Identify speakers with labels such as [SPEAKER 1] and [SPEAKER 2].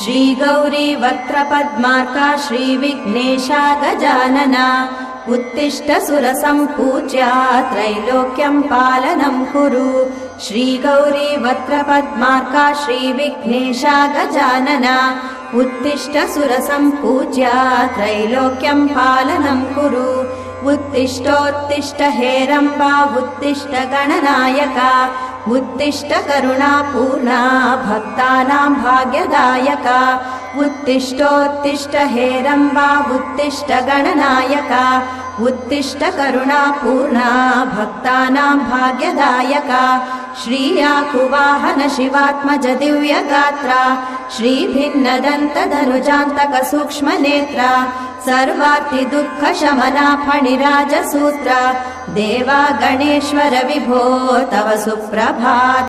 [SPEAKER 1] श्रीगौरी वक्त्रपद्मार्का श्रीविघ्नेशा गजानना उत्तिष्ठ सुरसम्पूज्या त्रैलोक्यं पालनं कुरु श्रीगौरी वक्त्रपद्मार्का श्रीविघ्नेशा गजानना उत्तिष्ठ सुरसम्पूज्या त्रैलोक्यं पालनं कुरु उत्तिष्ठोत्तिष्ठ हेरम्बा उत्तिष्ठ गणनायका उत्तिष्ठ करुणापूर्णा भक्तानां भाग्यदायका उत्तिष्ठोत्तिष्ठ हेरम्बा उत्तिष्ठ गणनायका उत्तिष्ठ करुणापूर्णा भक्तानां भाग्यदायका श्रीयाकुवाहन शिवात्मज दिव्यगात्रा श्रीभिन्नदन्तधनुजान्तक सूक्ष्मनेत्रा सर्वार्ति दुःख शमना फणिराजसूत्रा देवा गणेश्वर विभो तव सुप्रभात।